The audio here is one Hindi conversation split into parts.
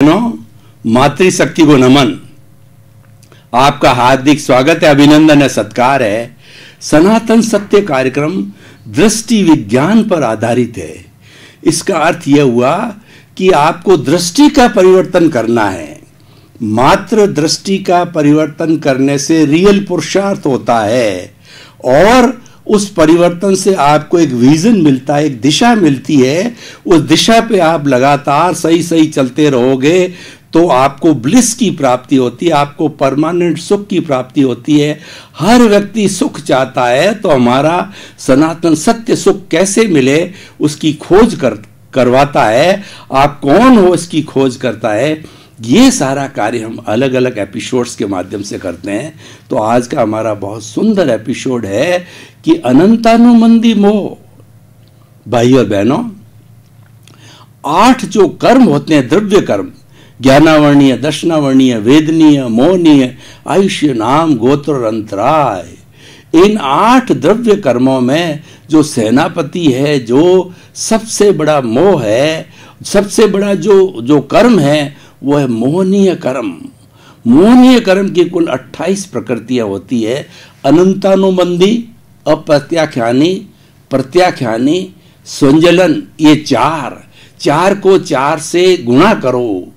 मातृशक्ति को नमन। आपका हार्दिक स्वागत है, अभिनंदन है, सत्कार है। सनातन सत्य कार्यक्रम दृष्टि विज्ञान पर आधारित है। इसका अर्थ यह हुआ कि आपको दृष्टि का परिवर्तन करना है। मात्र दृष्टि का परिवर्तन करने से रियल पुरुषार्थ होता है और उस परिवर्तन से आपको एक विजन मिलता है, एक दिशा मिलती है। उस दिशा पे आप लगातार सही सही चलते रहोगे तो आपको ब्लिस की प्राप्ति होती है, आपको परमानेंट सुख की प्राप्ति होती है। हर व्यक्ति सुख चाहता है, तो हमारा सनातन सत्य सुख कैसे मिले उसकी खोज करवाता है। आप कौन हो इसकी खोज करता है। ये सारा कार्य हम अलग अलग एपिसोड्स के माध्यम से करते हैं। तो आज का हमारा बहुत सुंदर एपिसोड है कि अनंतानुबंधी मोह। भाई और बहनों, 8 जो कर्म होते हैं, द्रव्य कर्म, ज्ञानावर्णीय, दर्शनावर्णीय, वेदनीय, मोहनीय, आयुष्य, नाम, गोत्र और अंतराय, इन 8 द्रव्य कर्मों में जो सेनापति है, जो सबसे बड़ा मोह है, सबसे बड़ा जो कर्म है वो है मोहनीय कर्म। मोहनीय कर्म की कुल 28 प्रकृतियां होती है। अनंतानुबंधी, अप्रत्याख्यानी, प्रत्याख्यानी, संजलन, ये चार को 4 से गुणा करो।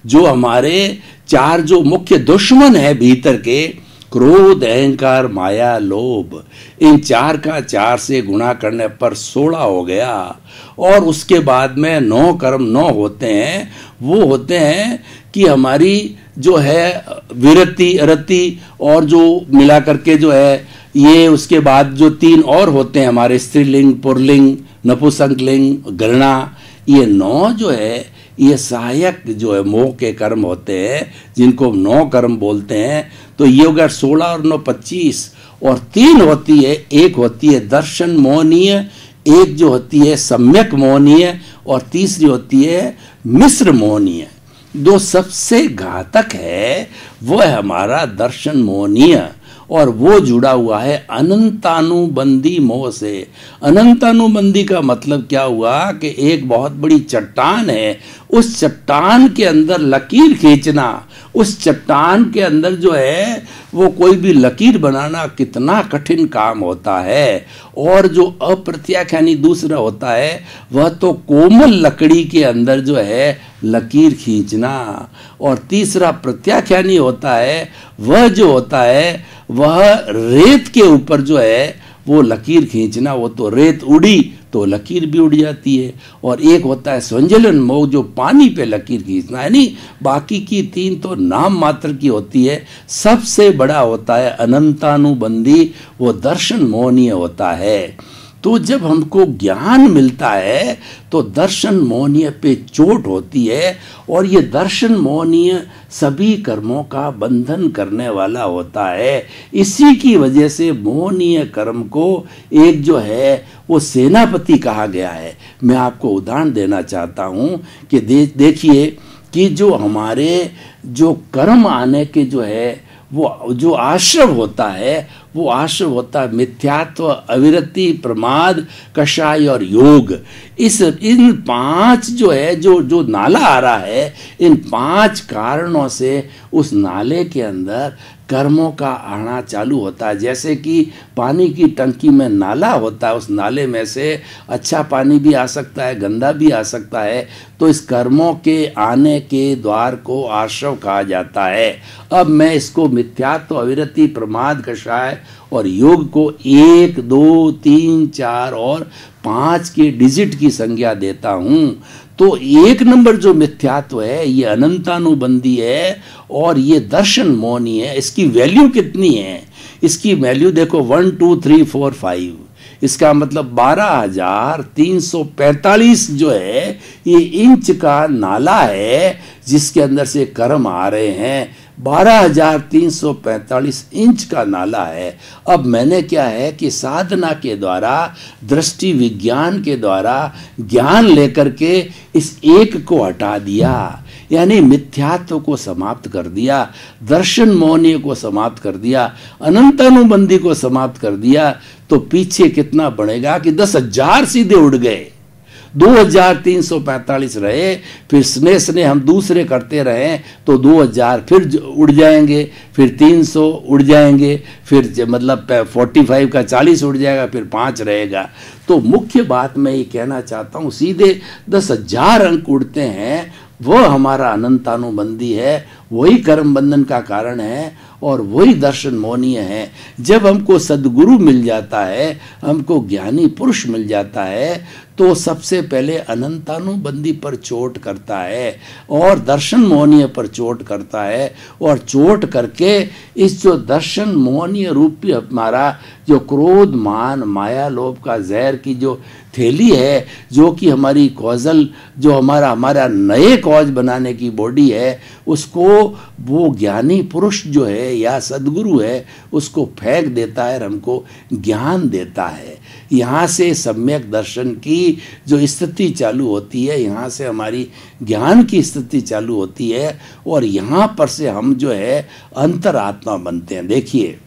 जो हमारे 4 जो मुख्य दुश्मन है भीतर के, क्रोध, अहंकार, माया, लोभ, इन 4 का 4 से गुणा करने पर 16 हो गया। और उसके बाद में 9 कर्म 9 होते हैं। वो होते हैं कि हमारी जो है विरति, अरति और जो मिला करके जो है ये, उसके बाद जो 3 और होते हैं हमारे, स्त्रीलिंग, पुरलिंग, नपुंसकलिंग, गणना, ये 9 जो है ये सहायक जो है मोह के कर्म होते हैं, जिनको 9 कर्म बोलते हैं। तो ये अगर 16 और 9 25 और 3 होती है। एक होती है दर्शन मोहनीय, एक जो होती है सम्यक मोहनीय और तीसरी होती है मिश्र मोहनीय। जो सबसे घातक है वो है हमारा दर्शन मोहनीय और वो जुड़ा हुआ है अनंतानुबंधी मोह से। अनंतानुबंधी का मतलब क्या हुआ कि एक बहुत बड़ी चट्टान है, उस चट्टान के अंदर लकीर खींचना, उस चट्टान के अंदर जो है वो कोई भी लकीर बनाना कितना कठिन काम होता है। और जो अप्रत्याख्यानी दूसरा होता है वह तो कोमल लकड़ी के अंदर जो है लकीर खींचना। और तीसरा प्रत्याख्यानी होता है, वह जो होता है वह रेत के ऊपर जो है वो लकीर खींचना। वो तो रेत उड़ी तो लकीर भी उड़ जाती है। और एक होता है संजलन मोह, जो पानी पे लकीर खींचना, यानी बाकी की 3 तो नाम मात्र की होती है। सबसे बड़ा होता है अनंतानुबंधी, वो दर्शन मोहनीय होता है। तो जब हमको ज्ञान मिलता है तो दर्शन मोहनीय पे चोट होती है और ये दर्शन मोहनीय सभी कर्मों का बंधन करने वाला होता है। इसी की वजह से मोहनीय कर्म को एक जो है वो सेनापति कहा गया है। मैं आपको उदाहरण देना चाहता हूँ कि देखिए कि जो हमारे जो कर्म आने के जो है वो जो आश्रव होता है, वो आश्रव होता है मिथ्यात्व, अविरति, प्रमाद, कषाय और योग। इन 5 जो है जो नाला आ रहा है, इन 5 कारणों से उस नाले के अंदर कर्मों का आना चालू होता है। जैसे कि पानी की टंकी में नाला होता है, उस नाले में से अच्छा पानी भी आ सकता है, गंदा भी आ सकता है। तो इस कर्मों के आने के द्वार को आश्रव कहा जाता है। अब मैं इसको मिथ्यात्व, अविरति, प्रमाद, कषाय और योग को 1 2 3 4 और 5 के डिजिट की संज्ञा देता हूं। तो 1 नंबर जो मिथ्यात्व है ये अनंतानुबंधी है और ये दर्शन मोहनी है। इसकी वैल्यू कितनी है? इसकी वैल्यू देखो 1 2 3 4 5। इसका मतलब 12,345 जो है ये इंच का नाला है जिसके अंदर से कर्म आ रहे हैं। 12,345 इंच का नाला है। अब मैंने क्या है कि साधना के द्वारा, दृष्टि विज्ञान के द्वारा ज्ञान लेकर के इस एक को हटा दिया, यानी मिथ्यात्व को समाप्त कर दिया, दर्शन मोहनीय को समाप्त कर दिया, अनंतानुबंधी को समाप्त कर दिया। तो पीछे कितना बढ़ेगा कि 10,000 सीधे उड़ गए। 2345 रहे, फिर स्नेह स्नेह हम दूसरे करते रहे तो 2000 फिर उड़ जाएंगे, फिर 300 उड़ जाएंगे, फिर मतलब 45 का 40 उड़ जाएगा, फिर 5 रहेगा। तो मुख्य बात मैं ये कहना चाहता हूँ, सीधे 10,000 अंक उड़ते हैं, वह हमारा अनंतानुबंधी है, वही कर्म बंधन का कारण है और वही दर्शन मोहनीय है। जब हमको सद्गुरु मिल जाता है, हमको ज्ञानी पुरुष मिल जाता है, तो सबसे पहले अनंतानुबंधी पर चोट करता है और दर्शन मोहनीय पर चोट करता है, और चोट करके इस जो दर्शन मोहनीय रूपी हमारा जो क्रोध मान माया लोभ का जहर की जो थैली है, जो कि हमारी कॉजल जो हमारा नए कॉज बनाने की बॉडी है, उसको वो ज्ञानी पुरुष जो है या सद्गुरु है उसको फेंक देता है और हमको ज्ञान देता है। यहाँ से सम्यक दर्शन की जो स्थिति चालू होती है, यहाँ से हमारी ज्ञान की स्थिति चालू होती है, और यहाँ पर से हम जो है अंतरात्मा बनते हैं। देखिए,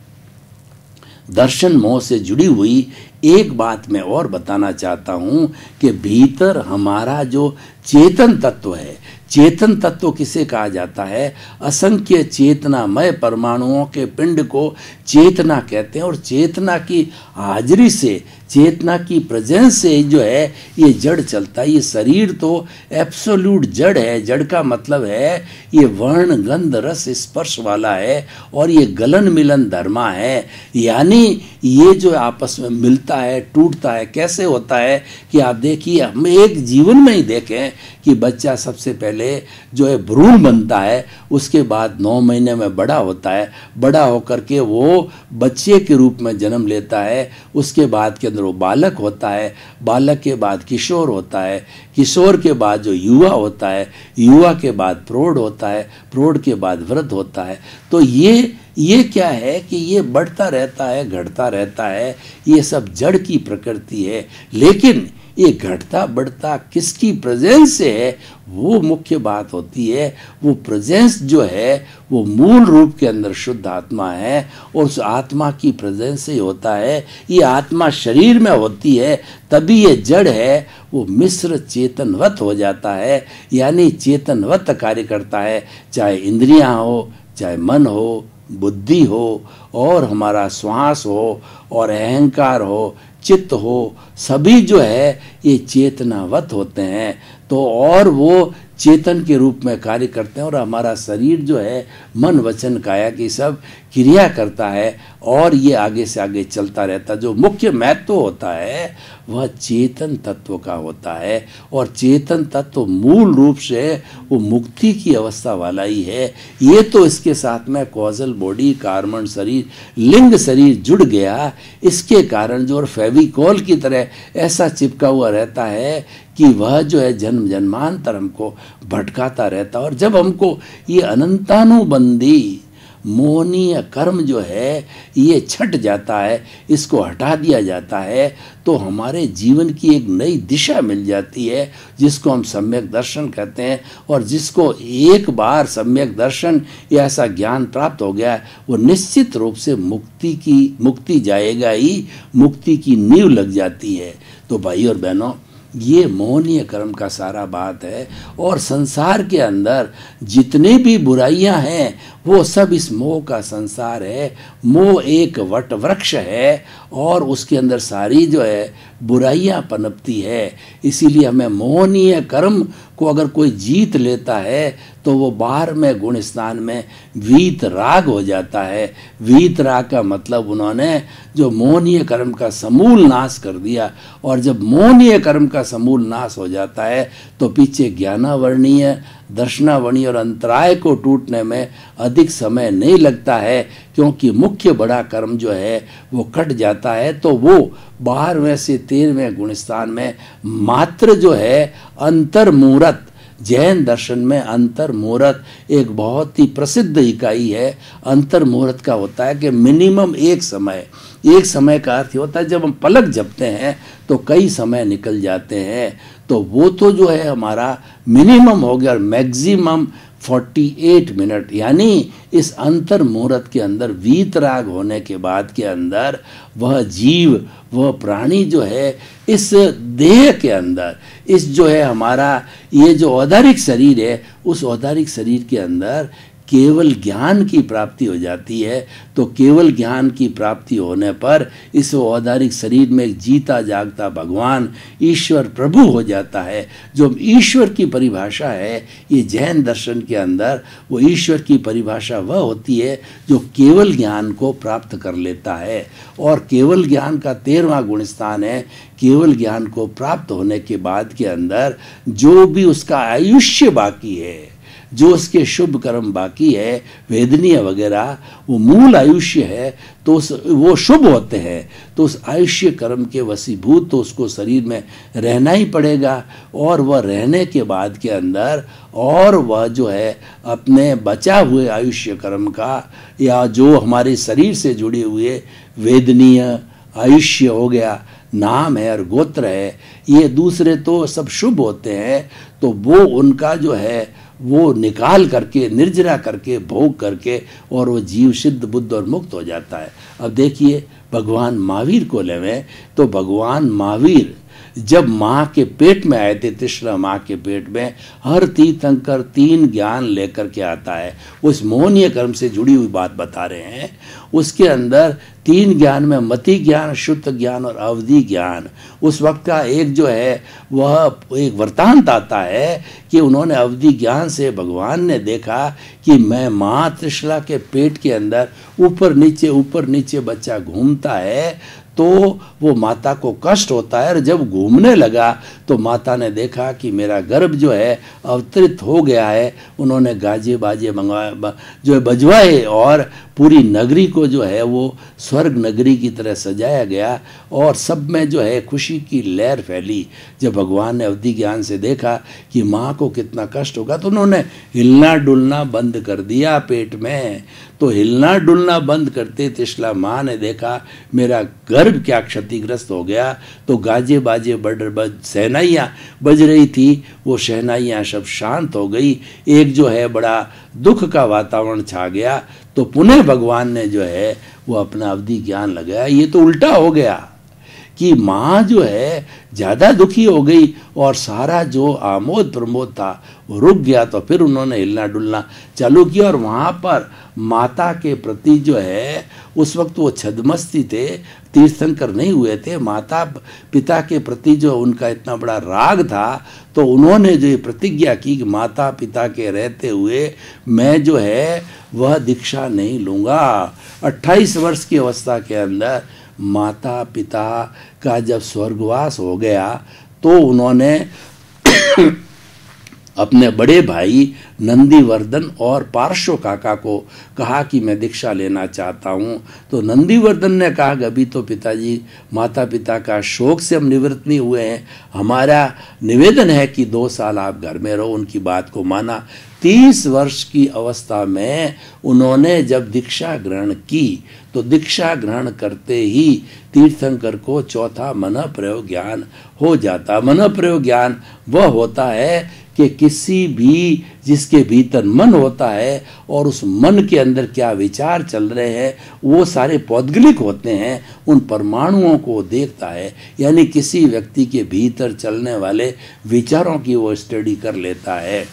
दर्शन मोह से जुड़ी हुई एक बात मैं और बताना चाहता हूँ कि भीतर हमारा जो चेतन तत्व है, चेतन तत्व किसे कहा जाता है? असंख्य चेतनामय परमाणुओं के पिंड को चेतना कहते हैं, और चेतना की हाजिरी से, चेतना की प्रेजेंस से जो है ये जड़ चलता है। ये शरीर तो एब्सोल्यूट जड़ है। जड़ का मतलब है ये वर्ण गंध रस स्पर्श वाला है, और ये गलन मिलन धर्मा है, यानी ये जो आपस में मिलता है टूटता है। कैसे होता है कि आप देखिए, हम एक जीवन में ही देखें कि बच्चा सबसे पहले जो है भ्रूण बनता है, उसके बाद 9 महीने में बड़ा होता है, बड़ा होकर के वो बच्चे के रूप में जन्म लेता है, उसके बाद के अंदर वो बालक होता है, बालक के बाद किशोर होता है, किशोर के बाद जो युवा होता है, युवा के बाद प्रौढ़ होता है, प्रौढ़ के बाद वृद्ध होता है। तो ये क्या है कि ये बढ़ता रहता है, घटता रहता है, ये सब जड़ की प्रकृति है। लेकिन ये घटता बढ़ता किसकी प्रेजेंस से है, वो मुख्य बात होती है। वो प्रेजेंस जो है वो मूल रूप के अंदर शुद्ध आत्मा है, और उस आत्मा की प्रेजेंस से होता है। ये आत्मा शरीर में होती है, तभी ये जड़ है वो मिश्र चेतनवत हो जाता है, यानी चेतनवत कार्य करता है। चाहे इंद्रियां हो, चाहे मन हो, बुद्धि हो, और हमारा श्वास हो, और अहंकार हो, चित्त हो, सभी जो है ये चेतनावत होते हैं। तो और वो चेतन के रूप में कार्य करते हैं, और हमारा शरीर जो है मन वचन काया की सब क्रिया करता है, और ये आगे से आगे चलता रहता। जो मुख्य महत्व होता है वह चेतन तत्व का होता है, और चेतन तत्व मूल रूप से वो मुक्ति की अवस्था वाला ही है। ये तो इसके साथ में कॉजल बॉडी, कार्बन शरीर, लिंग शरीर जुड़ गया, इसके कारण जो फेविकॉल की तरह ऐसा चिपका हुआ रहता है कि वह जो है जन्म जन्मांतर हमको भटकाता रहता। और जब हमको ये अनंतानुबंधी मोहनीय कर्म जो है ये छट जाता है, इसको हटा दिया जाता है, तो हमारे जीवन की एक नई दिशा मिल जाती है, जिसको हम सम्यक दर्शन कहते हैं। और जिसको एक बार सम्यक दर्शन या ऐसा ज्ञान प्राप्त हो गया, वो निश्चित रूप से मुक्ति जाएगा ही, मुक्ति की नींव लग जाती है। तो भाई और बहनों, ये मोहनीय कर्म का सारा बात है। और संसार के अंदर जितने भी बुराइयां हैं वो सब इस मोह का संसार है। मोह एक वट वृक्ष है, और उसके अंदर सारी जो है बुराइयां पनपती है। इसीलिए हमें मोहनीय कर्म को अगर कोई जीत लेता है तो वो बाहर में गुण स्नान में वीत राग हो जाता है। वीत राग का मतलब उन्होंने जो मोहनीय कर्म का समूल नाश कर दिया। और जब मोहनीय कर्म का समूल नाश हो जाता है तो पीछे ज्ञानावर्णीय, दर्शनावर्णीय और अंतराय को टूटने में अधिक समय नहीं लगता है, क्योंकि मुख्य बड़ा कर्म जो है वो कट जाता है। तो वो 12वें से 13वें गुणस्थान में मात्र जो है अंतर्मूर्त, जैन दर्शन में अंतर्मूर्त एक बहुत ही प्रसिद्ध इकाई है। अंतर्मूर्त का होता है कि मिनिमम एक समय का अर्थ होता है जब हम पलक झपते हैं तो कई समय निकल जाते हैं। तो वो तो जो है हमारा मिनिमम हो गया, और मैक्सिमम 48 मिनट, यानी इस अंतर मुहूर्त के अंदर वीतराग होने के बाद के अंदर वह जीव, वह प्राणी जो है इस देह के अंदर, इस जो है हमारा ये जो औदारिक शरीर है, उस औदारिक शरीर के अंदर केवल ज्ञान की प्राप्ति हो जाती है। तो केवल ज्ञान की प्राप्ति होने पर इस औदारिक शरीर में एक जीता जागता भगवान ईश्वर प्रभु हो जाता है। जो ईश्वर की परिभाषा है ये जैन दर्शन के अंदर, वो ईश्वर की परिभाषा वह होती है जो केवल ज्ञान को प्राप्त कर लेता है। और केवल ज्ञान का 13वां गुण स्थान है, केवल ज्ञान को प्राप्त होने के बाद के अंदर जो भी उसका आयुष्य बाकी है, जो उसके शुभ कर्म बाकी है, वेदनीय वगैरह, वो मूल आयुष्य है, तो वो शुभ होते हैं। तो उस आयुष्य कर्म के वशीभूत तो उसको शरीर में रहना ही पड़ेगा। और वह रहने के बाद के अंदर और वह जो है अपने बचा हुए आयुष्य कर्म का, या जो हमारे शरीर से जुड़े हुए वेदनीय आयुष्य हो गया, नाम है और गोत्र है, ये दूसरे तो सब शुभ होते हैं, तो वो उनका जो है वो निकाल करके, निर्जरा करके, भोग करके, और वो जीव सिद्ध बुद्ध और मुक्त हो जाता है। अब देखिए भगवान महावीर को लेवें तो भगवान महावीर जब माँ के पेट में आए थे, तीसरा माँ के पेट में, हर तीर्थंकर 3 ज्ञान लेकर के आता है। उस मोहनीय कर्म से जुड़ी हुई बात बता रहे हैं। उसके अंदर 3 ज्ञान में मति ज्ञान, शुद्ध ज्ञान और अवधि ज्ञान। उस वक्त का एक जो है वह एक वृत्तांत आता है कि उन्होंने अवधि ज्ञान से भगवान ने देखा कि मैं माँ त्रिशला के पेट के अंदर ऊपर नीचे बच्चा घूमता है, तो वो माता को कष्ट होता है। और जब घूमने लगा तो माता ने देखा कि मेरा गर्भ जो है अवतरित हो गया है। उन्होंने गाजे बाजे मंगवाए, जो है बजवाए, और पूरी नगरी को जो है वो स्वर्ग नगरी की तरह सजाया गया, और सब में जो है खुशी की लहर फैली। जब भगवान ने अवधि ज्ञान से देखा कि माँ को कितना कष्ट होगा, तो उन्होंने हिलना डुलना बंद कर दिया पेट में। तो हिलना डुलना बंद करते त्रिशला माँ ने देखा मेरा गर्भ क्या क्षतिग्रस्त हो गया। तो गाजे बाजे शहनाइयाँ बज रही थी, वो शहनाइयाँ सब शांत हो गई। एक जो है बड़ा दुख का वातावरण छा गया। तो पुनः भगवान ने जो है वो अपना अवधि ज्ञान लगाया। ये तो उल्टा हो गया कि माँ जो है ज़्यादा दुखी हो गई और सारा जो आमोद प्रमोद था वो रुक गया। तो फिर उन्होंने हिलना डुलना चालू किया, और वहाँ पर माता के प्रति जो है उस वक्त वो छद्मस्ती थे, तीर्थंकर नहीं हुए थे। माता पिता के प्रति जो उनका इतना बड़ा राग था, तो उन्होंने जो ये प्रतिज्ञा की कि माता पिता के रहते हुए मैं जो है वह दीक्षा नहीं लूँगा। 28 वर्ष की अवस्था के अंदर माता पिता का जब स्वर्गवास हो गया, तो उन्होंने अपने बड़े भाई नंदीवर्धन और पार्श्व काका को कहा कि मैं दीक्षा लेना चाहता हूँ। तो नंदीवर्धन ने कहा कि अभी तो पिताजी माता पिता का शोक से हम निवृत्त नहीं हुए हैं, हमारा निवेदन है कि 2 साल आप घर में रहो। उनकी बात को माना। 30 वर्ष की अवस्था में उन्होंने जब दीक्षा ग्रहण की, तो दीक्षा ग्रहण करते ही तीर्थंकर को चौथा मन प्रयोग ज्ञान हो जाता। मन प्रयोग ज्ञान वह होता है कि किसी भी जिसके भीतर मन होता है और उस मन के अंदर क्या विचार चल रहे हैं वो सारे पौद्गलिक होते हैं, उन परमाणुओं को देखता है। यानी किसी व्यक्ति के भीतर चलने वाले विचारों की वो स्टडी कर लेता है।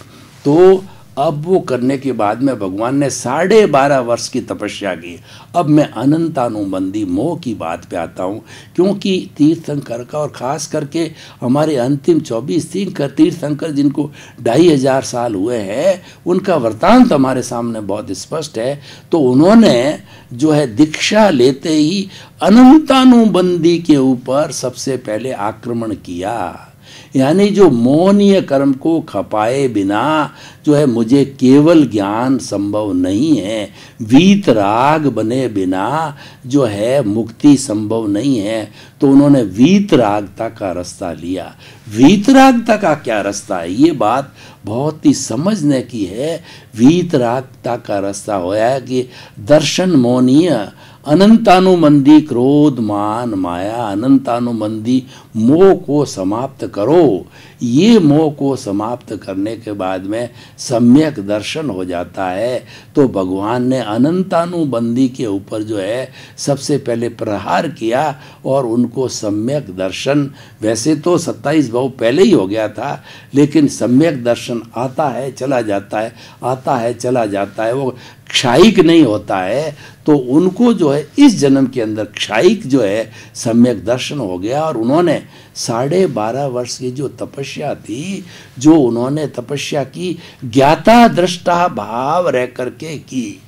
तो अब वो करने के बाद में भगवान ने 12.5 वर्ष की तपस्या की। अब मैं अनंतानुबंधी मोह की बात पे आता हूँ, क्योंकि तीर्थंकर का और ख़ास करके हमारे अंतिम 24 तीर्थंकर जिनको 2500 साल हुए हैं, उनका वृत्तांत हमारे सामने बहुत स्पष्ट है। तो उन्होंने जो है दीक्षा लेते ही अनंतानुबंधी के ऊपर सबसे पहले आक्रमण किया। यानी जो मोहनीय कर्म को खपाए बिना जो है मुझे केवल ज्ञान संभव नहीं है, वीतराग बने बिना जो है मुक्ति संभव नहीं है। तो उन्होंने वीतरागता का रास्ता लिया। वीतरागता का क्या रास्ता है, ये बात बहुत ही समझने की है। वीतरागता का रास्ता होया है कि दर्शन मोहनीय अनंतानुबंधी क्रोध मान माया अनंतानुबंधी मोह को समाप्त करो। ये मोह को समाप्त करने के बाद में सम्यक दर्शन हो जाता है तो भगवान ने अनंतानुबंधी के ऊपर जो है सबसे पहले प्रहार किया और उनको सम्यक दर्शन, वैसे तो 27 भाव पहले ही हो गया था, लेकिन सम्यक दर्शन आता है चला जाता है, आता है चला जाता है, वो क्षायिक नहीं होता है। तो उनको जो है इस जन्म के अंदर क्षायिक जो है सम्यक दर्शन हो गया और उन्होंने 12.5 वर्ष की जो तपस्या थी, जो उन्होंने तपस्या की ज्ञाता दृष्टा भाव रह करके की,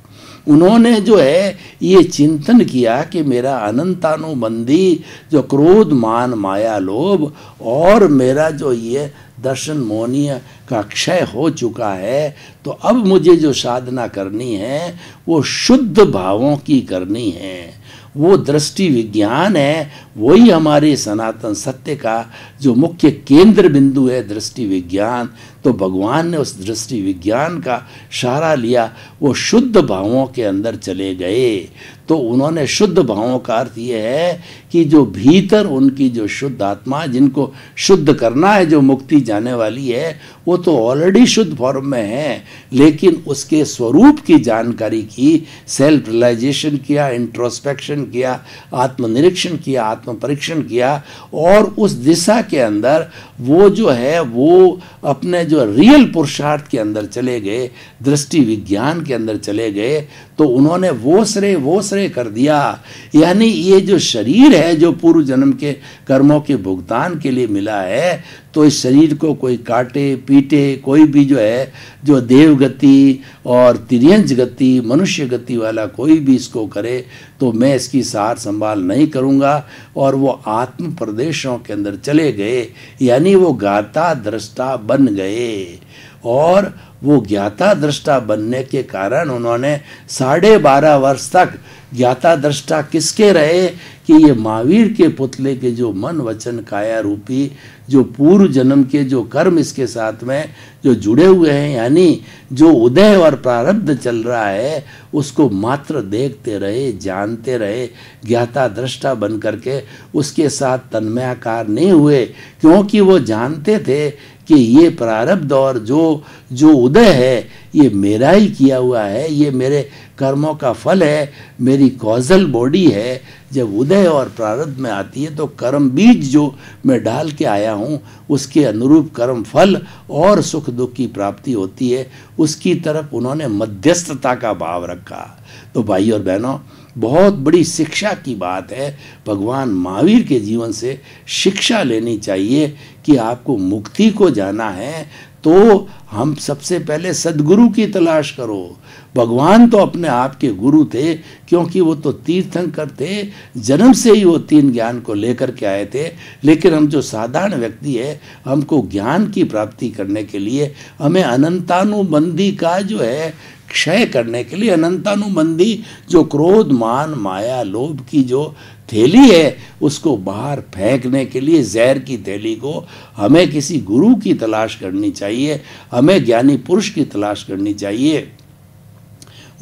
उन्होंने जो है ये चिंतन किया कि मेरा अनंतानुबंधी जो क्रोध मान माया लोभ और मेरा जो ये दर्शन मोहनीय का क्षय हो चुका है, तो अब मुझे जो साधना करनी है वो शुद्ध भावों की करनी है। वो दृष्टि विज्ञान है, वही हमारे सनातन सत्य का जो मुख्य केंद्र बिंदु है, दृष्टि विज्ञान। तो भगवान ने उस दृष्टि विज्ञान का सहारा लिया, वो शुद्ध भावों के अंदर चले गए। तो उन्होंने शुद्ध भावों का अर्थ ये है कि जो भीतर उनकी जो शुद्ध आत्मा, जिनको शुद्ध करना है, जो मुक्ति जाने वाली है, वो तो ऑलरेडी शुद्ध फॉर्म में है, लेकिन उसके स्वरूप की जानकारी की, सेल्फ रियलाइजेशन किया, इंट्रोस्पेक्शन किया, आत्मनिरीक्षण किया, आत्म परीक्षण किया और उस दिशा के अंदर वो जो है वो अपने जो रियल पुरुषार्थ के अंदर चले गए, दृष्टि विज्ञान के अंदर चले गए। तो उन्होंने वो श्रेय कर दिया, यानी ये जो शरीर है जो पूर्व जन्म के कर्मों के भुगतान के लिए मिला है, तो इस शरीर को कोई काटे पीटे, कोई भी जो है जो देव गति और तिर्यंच गति मनुष्य गति वाला कोई भी इसको करे, तो मैं इसकी सार संभाल नहीं करूँगा। और वो आत्म प्रदेशों के अंदर चले गए, यानी वो ज्ञाता दृष्टा बन गए। और वो ज्ञाता दृष्टा बनने के कारण उन्होंने 12.5 वर्ष तक ज्ञाता दृष्टा किसके रहे कि ये महावीर के पुतले के जो मन वचन काया रूपी जो पूर्व जन्म के जो कर्म इसके साथ में जो जुड़े हुए हैं, यानी जो उदय और प्रारब्ध चल रहा है, उसको मात्र देखते रहे, जानते रहे, ज्ञाता दृष्टा बन करके उसके साथ तन्मयाकार नहीं हुए, क्योंकि वो जानते थे कि ये प्रारब्ध और जो उदय है ये मेरा ही किया हुआ है, ये मेरे कर्मों का फल है, मेरी कॉजल बॉडी है। जब उदय और प्रारब्ध में आती है तो कर्म बीज जो मैं डाल के आया हूँ उसके अनुरूप कर्म फल और सुख दुख की प्राप्ति होती है, उसकी तरफ उन्होंने मध्यस्थता का भाव रखा। तो भाई और बहनों, बहुत बड़ी शिक्षा की बात है, भगवान महावीर के जीवन से शिक्षा लेनी चाहिए कि आपको मुक्ति को जाना है तो हम सबसे पहले सद्गुरु की तलाश करो। भगवान तो अपने आप के गुरु थे, क्योंकि वो तो तीर्थंकर थे, जन्म से ही वो 3 ज्ञान को लेकर के आए थे। लेकिन हम जो साधारण व्यक्ति है, हमको ज्ञान की प्राप्ति करने के लिए हमें अनंतानुबंधी का जो है क्षय करने के लिए, अनंतानुबंधी जो क्रोध मान माया लोभ की जो थैली है उसको बाहर फेंकने के लिए, जहर की थैली को, हमें किसी गुरु की तलाश करनी चाहिए, हमें ज्ञानी पुरुष की तलाश करनी चाहिए।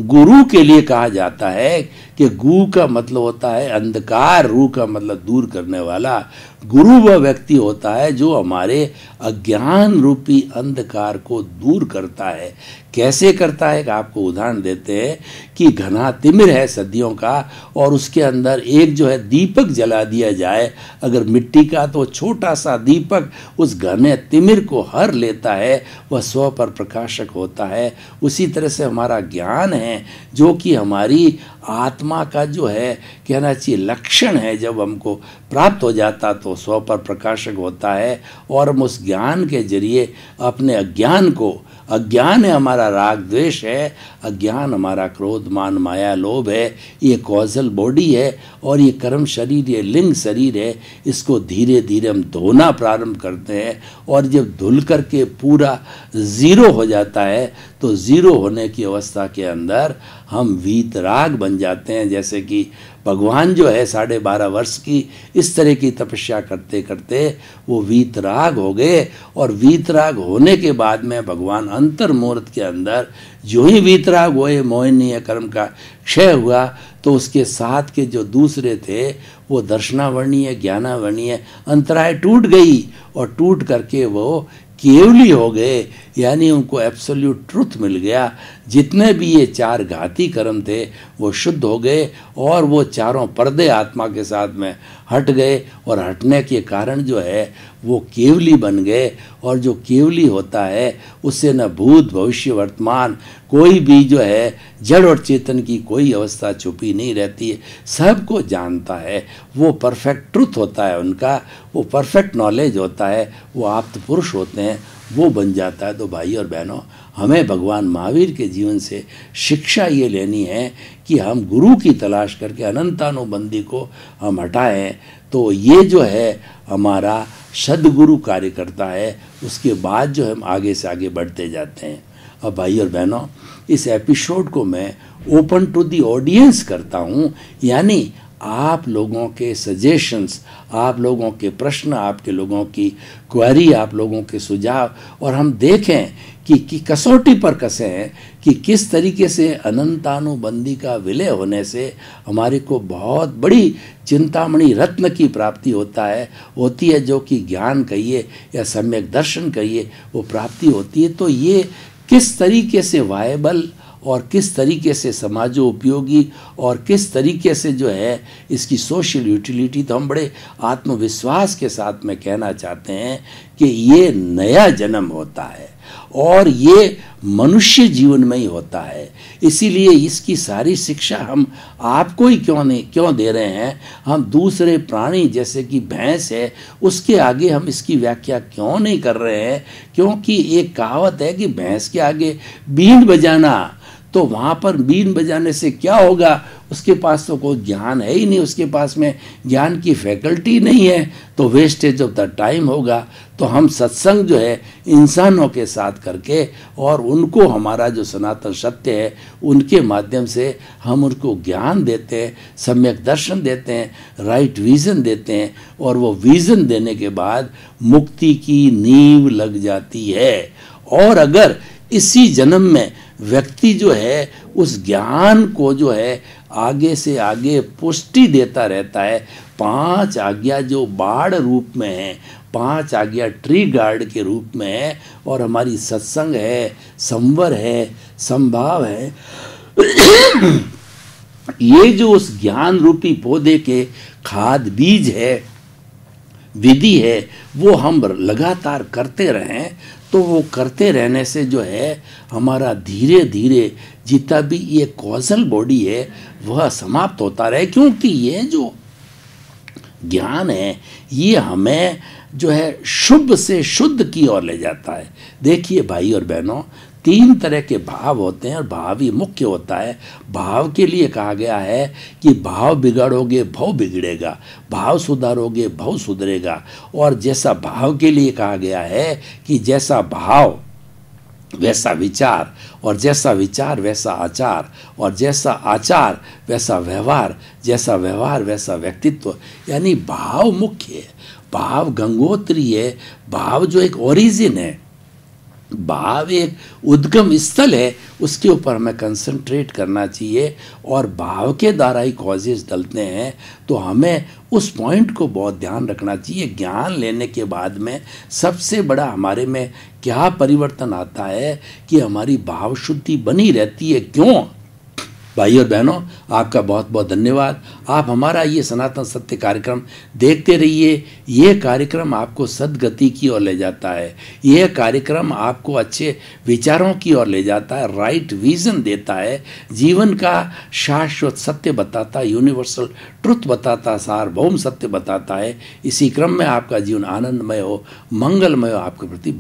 गुरु के लिए कहा जाता है कि गु का मतलब होता है अंधकार, रू का मतलब दूर करने वाला। गुरु वह व्यक्ति होता है जो हमारे अज्ञान रूपी अंधकार को दूर करता है। कैसे करता है कि आपको उदाहरण देते हैं कि घना तिमिर है सदियों का और उसके अंदर एक जो है दीपक जला दिया जाए, अगर मिट्टी का, तो छोटा सा दीपक उस घने तिमिर को हर लेता है, वह स्व पर प्रकाशक होता है। उसी तरह से हमारा ज्ञान है जो कि हमारी आत्मा का जो है कहना चाहिए लक्षण है, जब हमको प्राप्त हो जाता तो स्व पर प्रकाशक होता है और हम उस ज्ञान के जरिए अपने अज्ञान को, अज्ञान है हमारा राग द्वेष है, अज्ञान हमारा क्रोध मान माया लोभ है, ये कॉजल बॉडी है और ये कर्म शरीर, ये लिंग शरीर है, इसको धीरे धीरे हम धोना प्रारंभ करते हैं। और जब धुल करके पूरा ज़ीरो हो जाता है तो ज़ीरो होने की अवस्था के अंदर हम वीतराग बन जाते हैं। जैसे कि भगवान जो है 12.5 वर्ष की इस तरह की तपस्या करते करते वो वीतराग हो गए और वीतराग होने के बाद में भगवान अंतर मुहूर्त के अंदर जो ही वीतराग हुए, मोहिनीय कर्म का क्षय हुआ, तो उसके साथ के जो दूसरे थे वो दर्शनावर्णीय ज्ञानावर्णीय अंतराय टूट गई और टूट करके वो केवली हो गए, यानी उनको एब्सोल्यूट ट्रुथ मिल गया। जितने भी ये चार घाती कर्म थे वो शुद्ध हो गए और वो चारों पर्दे आत्मा के साथ में हट गए, और हटने के कारण जो है वो केवली बन गए। और जो केवली होता है उससे न भूत भविष्य वर्तमान कोई भी जो है जड़ और चेतन की कोई अवस्था छुपी नहीं रहती है, सबको जानता है। वो परफेक्ट ट्रुथ होता है उनका, वो परफेक्ट नॉलेज होता है, वो आप्त पुरुष होते हैं, वो बन जाता है। तो भाई और बहनों, हमें भगवान महावीर के जीवन से शिक्षा ये लेनी है कि हम गुरु की तलाश करके अनंतानुबंधी को हम हटाएं, तो ये जो है हमारा सदगुरु कार्य करता है। उसके बाद जो हम आगे से आगे बढ़ते जाते हैं। अब भाई और बहनों, इस एपिसोड को मैं ओपन टू दी ऑडियंस करता हूँ, यानी आप लोगों के सजेशंस, आप लोगों के प्रश्न, आपके लोगों की क्वेरी, आप लोगों के सुझाव, और हम देखें कि कसौटी पर कसे हैं कि किस तरीके से अनंतानुबंधी का विलय होने से हमारे को बहुत बड़ी चिंतामणि रत्न की प्राप्ति होती है, जो कि ज्ञान कहिए या सम्यक दर्शन कहिए, वो प्राप्ति होती है। तो ये किस तरीके से वायबल और किस तरीके से समाजो उपयोगी और किस तरीके से जो है इसकी सोशल यूटिलिटी, तो हम बड़े आत्मविश्वास के साथ में कहना चाहते हैं कि ये नया जन्म होता है और ये मनुष्य जीवन में ही होता है। इसीलिए इसकी सारी शिक्षा हम आपको ही क्यों दे रहे हैं। हम दूसरे प्राणी जैसे कि भैंस है उसके आगे हम इसकी व्याख्या क्यों नहीं कर रहे हैं, क्योंकि एक कहावत है कि भैंस के आगे बीन बजाना, तो वहाँ पर बीन बजाने से क्या होगा, उसके पास तो कोई ज्ञान है ही नहीं, उसके पास में ज्ञान की फैकल्टी नहीं है, तो वेस्टेज ऑफ द टाइम होगा। तो हम सत्संग जो है इंसानों के साथ करके और उनको हमारा जो सनातन सत्य है उनके माध्यम से हम उनको ज्ञान देते हैं, सम्यक दर्शन देते हैं, राइट विज़न देते हैं, और वो विज़न देने के बाद मुक्ति की नींव लग जाती है। और अगर इसी जन्म में व्यक्ति जो है उस ज्ञान को जो है आगे से आगे पुष्टि देता रहता है, 5 आज्ञा जो बाढ़ रूप में है, 5 आज्ञा ट्री गार्ड के रूप में है, और हमारी सत्संग है, संवर है, संभाव है, ये जो उस ज्ञान रूपी पौधे के खाद बीज है, विधि है, वो हम लगातार करते रहें, तो वो करते रहने से जो है हमारा धीरे धीरे जितना भी ये कॉजल बॉडी है वह समाप्त होता रहे। क्योंकि ये जो ज्ञान है ये हमें जो है शुभ से शुद्ध की ओर ले जाता है। देखिए भाई और बहनों, 3 तरह के भाव होते हैं और भाव ही मुख्य होता है। भाव के लिए कहा गया है कि भाव बिगाड़ोगे भव बिगड़ेगा, भाव सुधारोगे भव सुधरेगा। और जैसा भाव के लिए कहा गया है कि जैसा भाव वैसा विचार, और जैसा विचार वैसा आचार, और जैसा आचार वैसा व्यवहार, जैसा व्यवहार वैसा व्यक्तित्व। यानी भाव मुख्य है, भाव गंगोत्री है, भाव जो एक ओरिजिन है, भाव एक उद्गम स्थल है, उसके ऊपर हमें कंसंट्रेट करना चाहिए। और भाव के द्वारा ही कॉजेज डलते हैं, तो हमें उस पॉइंट को बहुत ध्यान रखना चाहिए। ज्ञान लेने के बाद में सबसे बड़ा हमारे में क्या परिवर्तन आता है कि हमारी भाव शुद्धि बनी रहती है। क्यों भाई और बहनों, आपका बहुत बहुत धन्यवाद। आप हमारा ये सनातन सत्य कार्यक्रम देखते रहिए। ये कार्यक्रम आपको सद्गति की ओर ले जाता है, यह कार्यक्रम आपको अच्छे विचारों की ओर ले जाता है, राइट विजन देता है, जीवन का शाश्वत सत्य बताता है, यूनिवर्सल ट्रुथ बताता है, सार्वभौम सत्य बताता है। इसी क्रम में आपका जीवन आनंदमय हो, मंगलमय हो। आपके प्रति